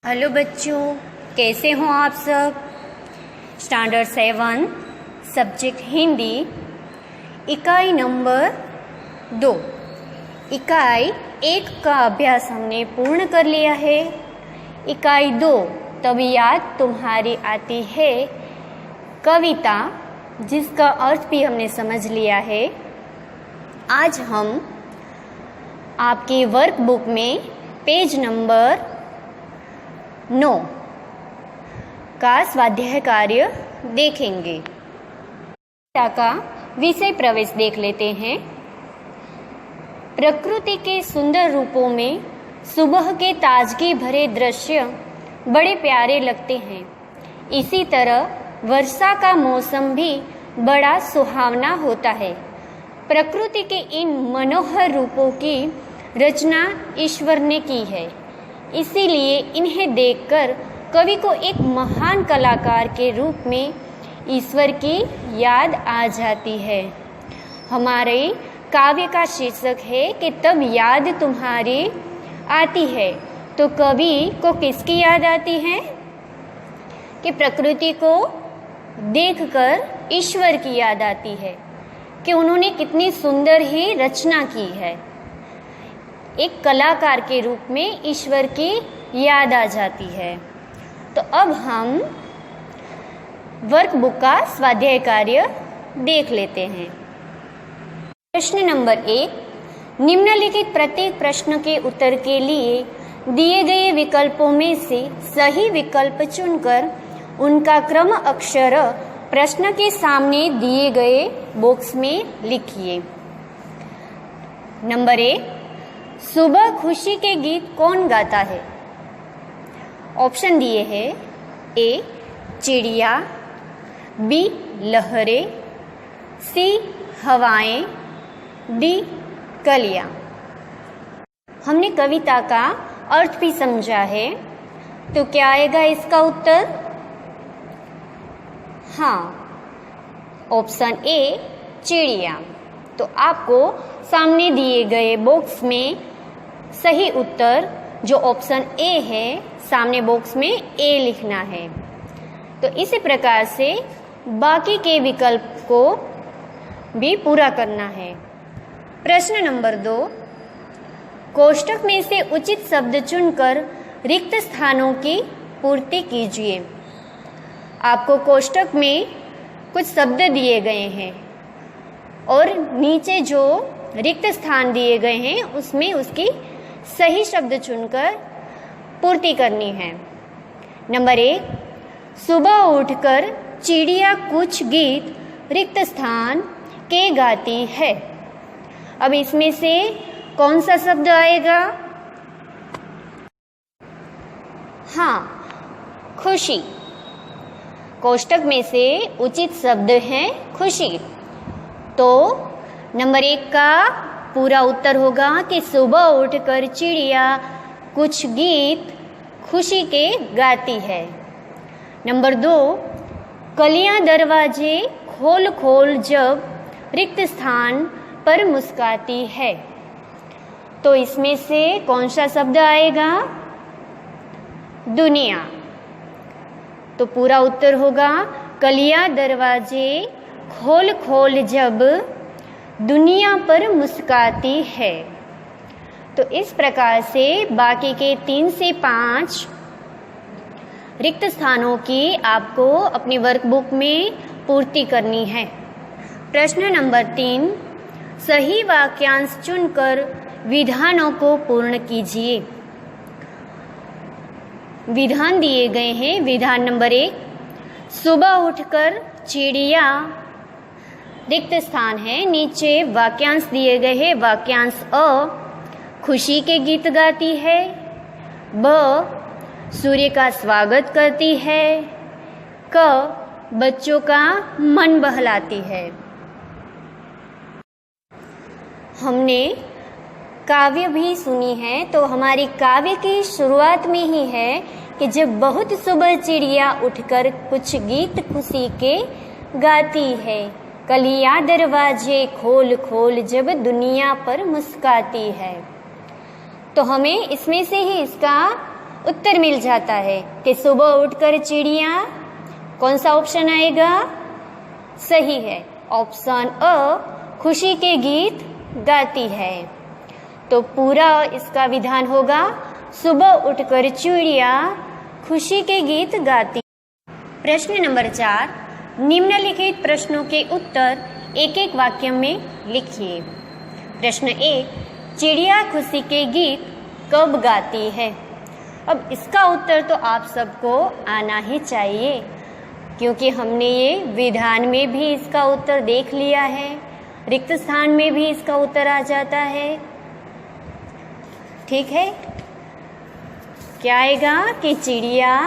Hello बच्चों, कैसे हो आप सब। स्टैंडर्ड 7 सब्जेक्ट हिंदी, इकाई नंबर 2, इकाई 1 का अभ्यास हमने पूर्ण कर लिया है। इकाई 2 तब याद तुम्हारी आती है कविता, जिसका अर्थ भी हमने समझ लिया है। आज हम आपके वर्कबुक में पेज नंबर 9 का स्वाध्याय कार्य देखेंगे। कविता का विषय प्रवेश देख लेते हैं। प्रकृति के सुंदर रूपों में सुबह के ताजगी भरे दृश्य बड़े प्यारे लगते हैं। इसी तरह वर्षा का मौसम भी बड़ा सुहावना होता है। प्रकृति के इन मनोहर रूपों की रचना ईश्वर ने की है, इसीलिए इन्हें देखकर कवि को एक महान कलाकार के रूप में ईश्वर की याद आ जाती है। हमारे काव्य का शीर्षक है कि तब याद तुम्हारी आती है। तो कवि को किसकी याद आती है? कि प्रकृति को देखकर ईश्वर की याद आती है कि उन्होंने कितनी सुंदर ही रचना की है। एक कलाकार के रूप में ईश्वर की याद आ जाती है। तो अब हम वर्कबुक का स्वाध्याय कार्य देख लेते हैं। प्रश्न नंबर 1, निम्नलिखित प्रत्येक प्रश्न के उत्तर के लिए दिए गए विकल्पों में से सही विकल्प चुनकर उनका क्रम अक्षर प्रश्न के सामने दिए गए बॉक्स में लिखिए। नंबर 1, सुबह खुशी के गीत कौन गाता है? ऑप्शन दिए हैं ए चिड़िया, बी लहरें, सी हवाएं, डी कलियां। हमने कविता का अर्थ भी समझा है, तो क्या आएगा इसका उत्तर? हाँ, ऑप्शन ए चिड़िया। तो आपको सामने दिए गए बॉक्स में सही उत्तर जो ऑप्शन ए है, सामने बॉक्स में ए लिखना है। तो इसी प्रकार से बाकी के विकल्प को भी पूरा करना है। प्रश्न नंबर 2, कोष्ठक में से उचित शब्द चुनकर रिक्त स्थानों की पूर्ति कीजिए। आपको कोष्ठक में कुछ शब्द दिए गए हैं और नीचे जो रिक्त स्थान दिए गए हैं उसमें उसकी सही शब्द चुनकर पूर्ति करनी है। नंबर 1, सुबह उठकर चिड़िया कुछ गीत रिक्त स्थान के गाती है। अब इसमें से कौन सा शब्द आएगा? हाँ, खुशी। कोष्ठक में से उचित शब्द है खुशी। तो नंबर 1 का पूरा उत्तर होगा कि सुबह उठकर चिड़िया कुछ गीत खुशी के गाती है। नंबर 2, कलियां दरवाजे खोल खोल जब रिक्त स्थान पर मुस्काती है। तो इसमें से कौन सा शब्द आएगा? दुनिया। तो पूरा उत्तर होगा कलियां दरवाजे खोल खोल जब दुनिया पर मुस्काती है। तो इस प्रकार से बाकी के 3 से 5 रिक्त स्थानों की आपको अपनी वर्कबुक में पूर्ति करनी है। प्रश्न नंबर 3, सही वाक्यांश चुनकर विधानों को पूर्ण कीजिए। विधान दिए गए हैं। विधान नंबर 1, सुबह उठकर चिड़िया रिक्त स्थान है, नीचे वाक्यांश दिए गए हैं। वाक्यांश अ, खुशी के गीत गाती है। ब, सूर्य का स्वागत करती है। क, बच्चों का मन बहलाती है। हमने काव्य भी सुनी है, तो हमारी काव्य की शुरुआत में ही है कि जब बहुत सुबह चिड़िया उठकर कुछ गीत खुशी के गाती है, कलियां दरवाजे खोल खोल जब दुनिया पर मुस्काती है। तो हमें इसमें से ही इसका उत्तर मिल जाता है कि सुबह उठकर चिड़िया, कौन सा ऑप्शन आएगा? सही है, ऑप्शन अ, खुशी के गीत गाती है। तो पूरा इसका विधान होगा, सुबह उठकर चिड़िया खुशी के गीत गाती। प्रश्न नंबर 4, निम्नलिखित प्रश्नों के उत्तर एक एक वाक्य में लिखिए। प्रश्न 1, चिड़िया खुशी के गीत कब गाती है? अब इसका उत्तर तो आप सबको आना ही चाहिए, क्योंकि हमने ये विधान में भी इसका उत्तर देख लिया है, रिक्त स्थान में भी इसका उत्तर आ जाता है। ठीक है, क्या आएगा कि चिड़िया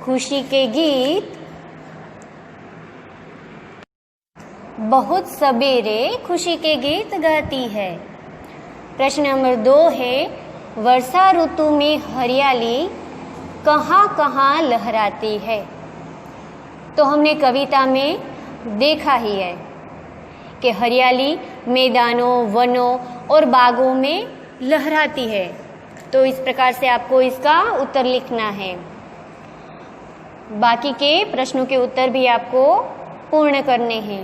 खुशी के गीत बहुत सवेरे खुशी के गीत गाती है। प्रश्न नंबर 2 है, वर्षा ऋतु में हरियाली कहाँ कहाँ लहराती है? तो हमने कविता में देखा ही है कि हरियाली मैदानों, वनों और बागों में लहराती है। तो इस प्रकार से आपको इसका उत्तर लिखना है। बाकी के प्रश्नों के उत्तर भी आपको पूर्ण करने हैं।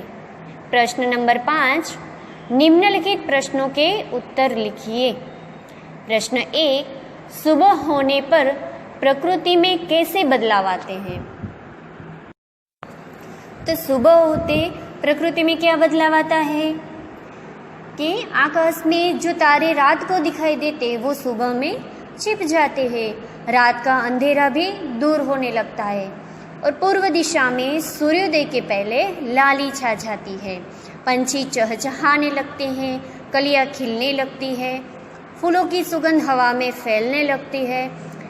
प्रश्न नंबर 5, निम्नलिखित प्रश्नों के उत्तर लिखिए। प्रश्न 1, सुबह होने पर प्रकृति में कैसे बदलाव आते हैं? तो सुबह होते प्रकृति में क्या बदलाव आता है कि आकाश में जो तारे रात को दिखाई देते वो सुबह में छिप जाते हैं, रात का अंधेरा भी दूर होने लगता है और पूर्व दिशा में सूर्योदय के पहले लाली छा जाती है। पंछी चहचहाने लगते हैं, कलियां खिलने लगती है, फूलों की सुगंध हवा में फैलने लगती है।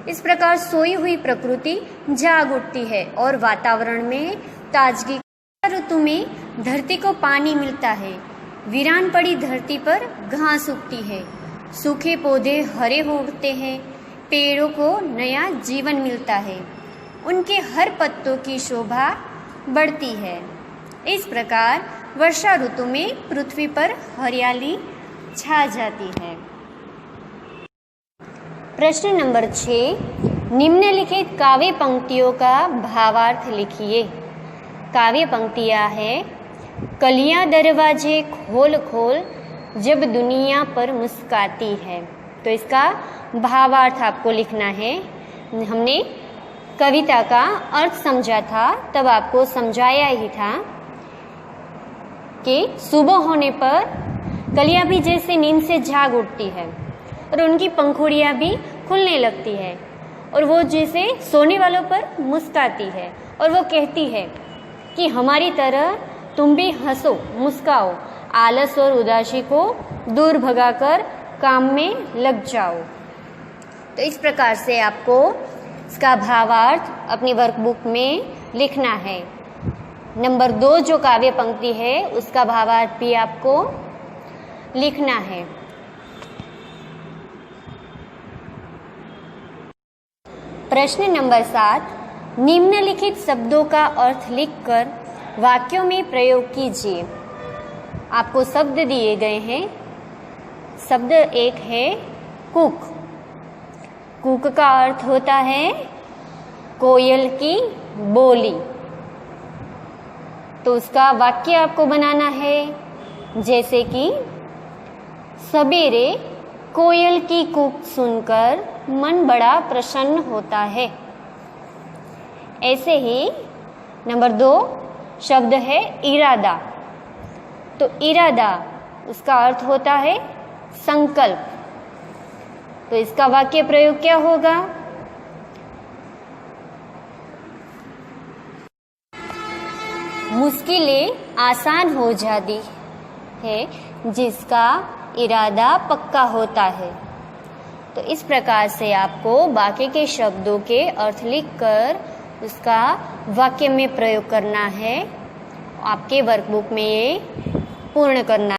इस प्रकार सोई हुई प्रकृति जाग उठती है और वातावरण में ताजगी। ऋतु में धरती को पानी मिलता है, वीरान पड़ी धरती पर घास उगती है, सूखे पौधे हरे हो उठते हैं, पेड़ों को नया जीवन मिलता है, उनके हर पत्तों की शोभा बढ़ती है। इस प्रकार वर्षा ऋतु में पृथ्वी पर हरियाली छा जाती है। प्रश्न नंबर 6, निम्नलिखित काव्य पंक्तियों का भावार्थ लिखिए। काव्य पंक्तियां है, कलियां दरवाजे खोल खोल जब दुनिया पर मुस्काती है। तो इसका भावार्थ आपको लिखना है। हमने कविता का अर्थ समझा था, तब आपको समझाया ही था कि सुबह होने पर कलियां भी जैसे नींद से जाग उठती है और उनकी पंखुड़ियां भी खुलने लगती है और वो जैसे सोने वालों पर मुस्काती है और वो कहती है कि हमारी तरह तुम भी हंसो, मुस्काओ, आलस और उदासी को दूर भगाकर काम में लग जाओ। तो इस प्रकार से आपको इसका भावार्थ अपनी वर्कबुक में लिखना है। नंबर 2 जो काव्य पंक्ति है उसका भावार्थ भी आपको लिखना है। प्रश्न नंबर 7, निम्नलिखित शब्दों का अर्थ लिखकर वाक्यों में प्रयोग कीजिए। आपको शब्द दिए गए हैं। शब्द 1 है कूक। कूक का अर्थ होता है कोयल की बोली। तो उसका वाक्य आपको बनाना है, जैसे कि सवेरे कोयल की कूक सुनकर मन बड़ा प्रसन्न होता है। ऐसे ही नंबर 2 शब्द है इरादा। तो इरादा उसका अर्थ होता है संकल्प। तो इसका वाक्य प्रयोग क्या होगा? मुश्किलें आसान हो जाती है जिसका इरादा पक्का होता है। तो इस प्रकार से आपको बाकी के शब्दों के अर्थ लिखकर उसका वाक्य में प्रयोग करना है। आपके वर्कबुक में ये पूर्ण करना है।